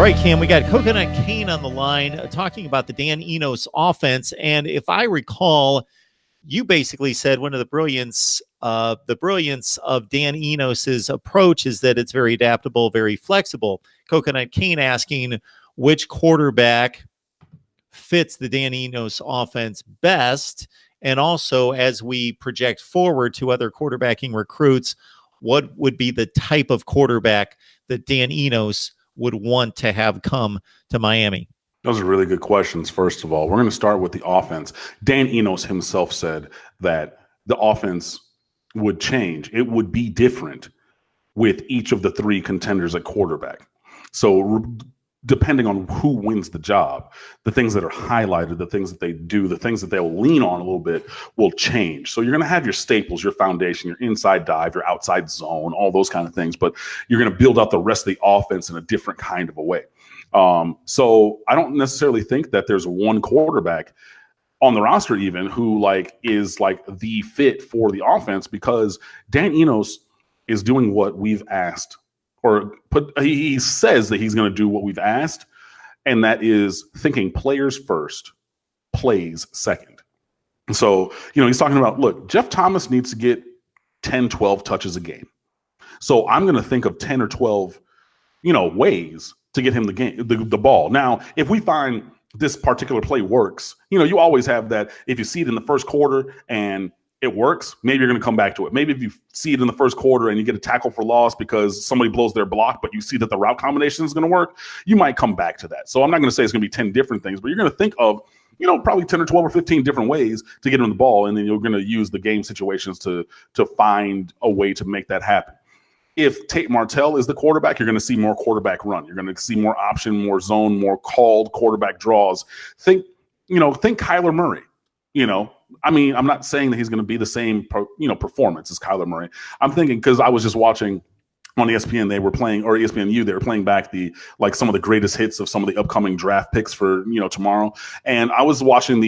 right, Cam, we got Coconut Kane on the line talking about the Dan Enos offense. And if I recall, you basically said one of the brilliance of Dan Enos's approach is that it's very adaptable, very flexible. Coconut Kane asking which quarterback fits the Dan Enos offense best. And also, as we project forward to other quarterbacking recruits, what would be the type of quarterback that Dan Enos would want to have come to Miami? Those are really good questions. First of all, we're going to start with the offense. Dan Enos himself said that the offense would change. It would be different with each of the three contenders at quarterback. So depending on who wins the job, the things that are highlighted, the things that they do, the things that they'll lean on a little bit will change. So you're going to have your staples, your foundation, your inside dive, your outside zone, all those kind of things, but you're going to build out the rest of the offense in a different kind of a way. So I don't necessarily think that there's one quarterback on the roster even who is the fit for the offense, because Dan Enos is doing what we've asked. He says that he's going to do what we've asked, and that is thinking players first, plays second. So, he's talking about, look, Jeff Thomas needs to get 10, 12 touches a game. So I'm going to think of 10 or 12, ways to get him the ball. Now, if we find this particular play works, you always have that. If you see it in the first quarter and it works, maybe you're going to come back to it. Maybe if you see it in the first quarter and you get a tackle for loss because somebody blows their block, but you see that the route combination is going to work, you might come back to that. So I'm not going to say it's going to be 10 different things, but you're going to think of, probably 10 or 12 or 15 different ways to get him the ball. And then you're going to use the game situations to find a way to make that happen. If Tate Martell is the quarterback, you're going to see more quarterback run. You're going to see more option, more zone, more called quarterback draws. Think Kyler Murray. I'm not saying that he's going to be the same, performance as Kyler Murray. I'm thinking, because I was just watching on ESPN, they were playing, or ESPNU, they were playing back some of the greatest hits of some of the upcoming draft picks for, tomorrow. And I was watching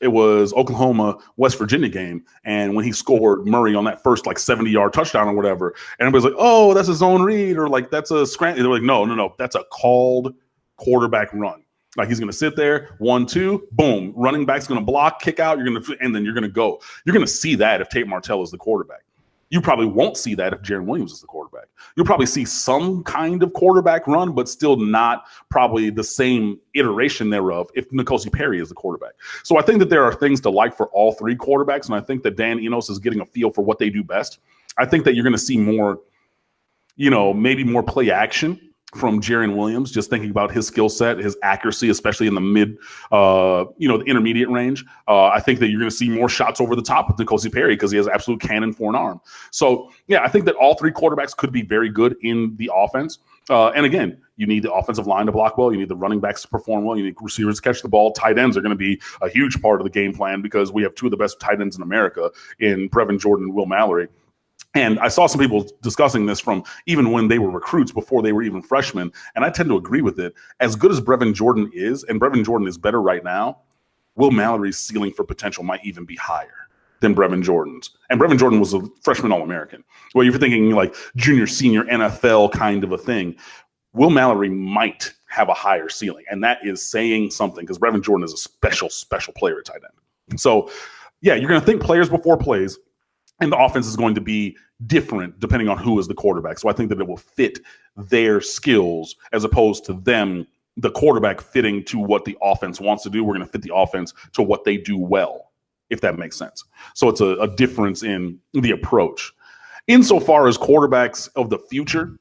it was Oklahoma, West Virginia game. And when he scored Murray on that first 70-yard touchdown or whatever, and everybody's like, oh, that's a zone read, or that's a scramble. They're like, no, that's a called quarterback run. He's going to sit there, 1, 2, boom. Running back's going to block, kick out. And then you're going to go. You're going to see that if Tate Martell is the quarterback. You probably won't see that if Jaron Williams is the quarterback. You'll probably see some kind of quarterback run, but still not probably the same iteration thereof if N'Kosi Perry is the quarterback. So I think that there are things to like for all three quarterbacks, and I think that Dan Enos is getting a feel for what they do best. I think that you're going to see more, maybe more play action from Jaron Williams, just thinking about his skill set, his accuracy, especially in the mid, the intermediate range. I think that you're going to see more shots over the top with N'Kosi Perry because he has absolute cannon for an arm. So, yeah, I think that all three quarterbacks could be very good in the offense. And again, you need the offensive line to block well. You need the running backs to perform well. You need receivers to catch the ball. Tight ends are going to be a huge part of the game plan because we have two of the best tight ends in America in Brevin Jordan and Will Mallory. And I saw some people discussing this from even when they were recruits before they were even freshmen. And I tend to agree with it. As good as Brevin Jordan is, and Brevin Jordan is better right now, Will Mallory's ceiling for potential might even be higher than Brevin Jordan's. And Brevin Jordan was a freshman All-American. Well, you're thinking junior, senior NFL kind of a thing. Will Mallory might have a higher ceiling. And that is saying something because Brevin Jordan is a special, special player at tight end. So, yeah, you're going to think players before plays. And the offense is going to be different depending on who is the quarterback. So I think that it will fit their skills as opposed to them, the quarterback, fitting to what the offense wants to do. We're going to fit the offense to what they do well, if that makes sense. So it's a difference in the approach. Insofar as quarterbacks of the future,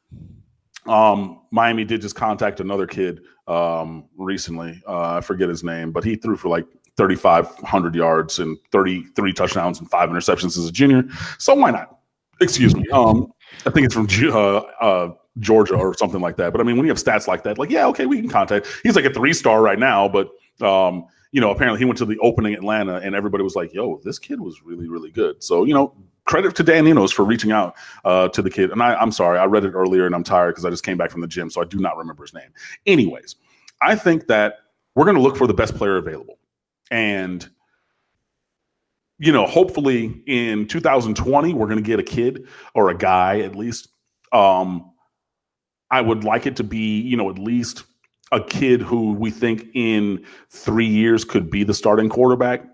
Miami did just contact another kid recently. I forget his name, but he threw for 3,500 yards and 33 touchdowns and 5 interceptions as a junior. So why not? Excuse me. I think it's from Georgia or something like that. But when you have stats like that, okay, we can contact. He's a 3-star right now, but apparently he went to the opening Atlanta and everybody was like, yo, this kid was really, really good. So, credit to Dan Enos for reaching out to the kid. And I'm sorry, I read it earlier and I'm tired because I just came back from the gym. So I do not remember his name. Anyways, I think that we're going to look for the best player available. And, hopefully in 2020, we're going to get a kid or a guy at least. I I would like it to be, at least a kid who we think in 3 years could be the starting quarterback.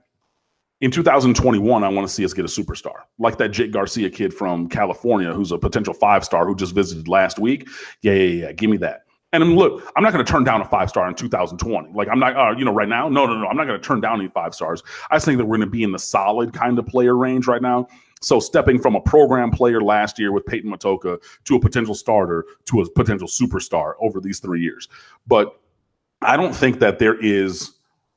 In 2021, I want to see us get a superstar, like that Jake Garcia kid from California, who's a potential 5-star who just visited last week. Yeah. Give me that. And look, I'm not going to turn down a 5-star in 2020. Like, I'm not, right now. No. I'm not going to turn down any 5-stars. I just think that we're going to be in the solid kind of player range right now. So stepping from a program player last year with Peyton Matoka to a potential starter to a potential superstar over these 3 years. But I don't think that there is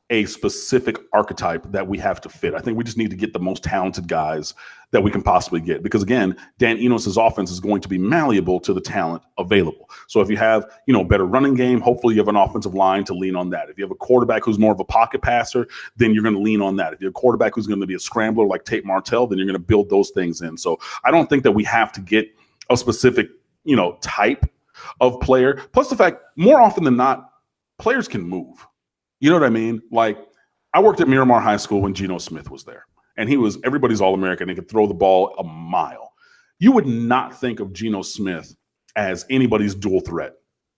a specific archetype that we have to fit. I think we just need to get the most talented guys that we can possibly get. Because again, Dan Enos's offense is going to be malleable to the talent available. So if you have, better running game, hopefully you have an offensive line to lean on that. If you have a quarterback who's more of a pocket passer, then you're going to lean on that. If you have a quarterback who's going to be a scrambler like Tate Martell, then you're going to build those things in. So I don't think that we have to get a specific, type of player. Plus the fact, more often than not, players can move. You know what I mean? Like, I worked at Miramar High School when Geno Smith was there, and he was everybody's All-American. He could throw the ball a mile. You would not think of Geno Smith as anybody's dual threat.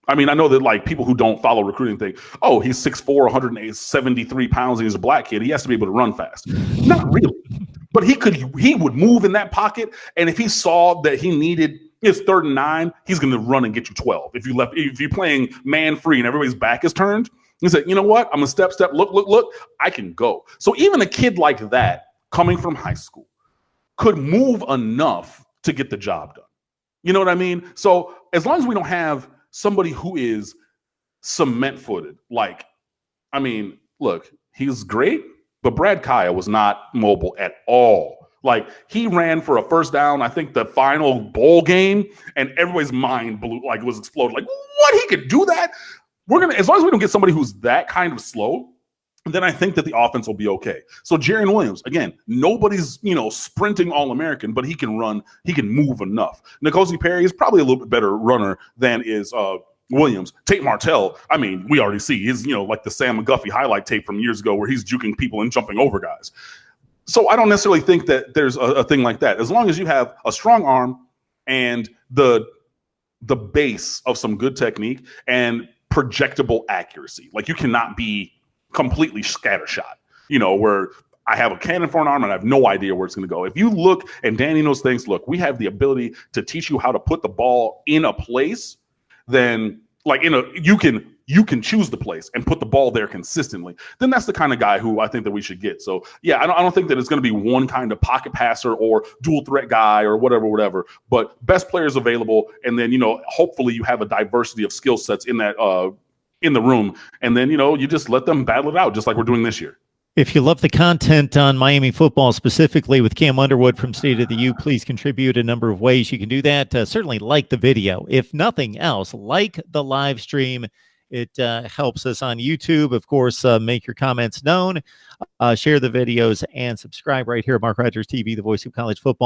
I mean, I know that like people who don't follow recruiting think, oh, he's 6'4", 173 pounds, and he's a black kid. He has to be able to run fast. Not really. But he would move in that pocket, and if he saw that he needed it's 3rd and 9, he's going to run and get you 12. If you're playing man free and everybody's back is turned, he said, you know what? I'm going to step, look, I can go. So even a kid like that coming from high school could move enough to get the job done. You know what I mean? So as long as we don't have somebody who is cement-footed, look, he's great, but Brad Kaya was not mobile at all. Like, he ran for a first down, I think the final bowl game, and everybody's mind blew, like, was exploded. Like, what? He could do that? As long as we don't get somebody who's that kind of slow, then I think that the offense will be okay. So Jaren Williams, again, nobody's, sprinting All-American, but he can run, he can move enough. N'Kosi Perry is probably a little bit better runner than is Williams. Tate Martell, I mean, we already see his, like the Sam McGuffey highlight tape from years ago where he's juking people and jumping over guys. So I don't necessarily think that there's a thing like that. As long as you have a strong arm and the base of some good technique and projectable accuracy. Like, you cannot be completely scattershot, where I have a cannon for an arm and I have no idea where it's going to go. If you look and Danny knows things, look, we have the ability to teach you how to put the ball in a place, then like you can choose the place and put the ball there consistently. Then that's the kind of guy who I think that we should get. So yeah, I don't think that it's going to be one kind of pocket passer or dual threat guy or whatever, but best players available. And then, hopefully you have a diversity of skill sets in that, in the room. And then, you just let them battle it out just like we're doing this year. If you love the content on Miami football, specifically with Cam Underwood from State of the U, please contribute a number of ways you can do that. Certainly like the video. If nothing else, like the live stream. It helps us on YouTube. Of course, make your comments known, share the videos, and subscribe right here at Mark Rogers TV, the voice of college football.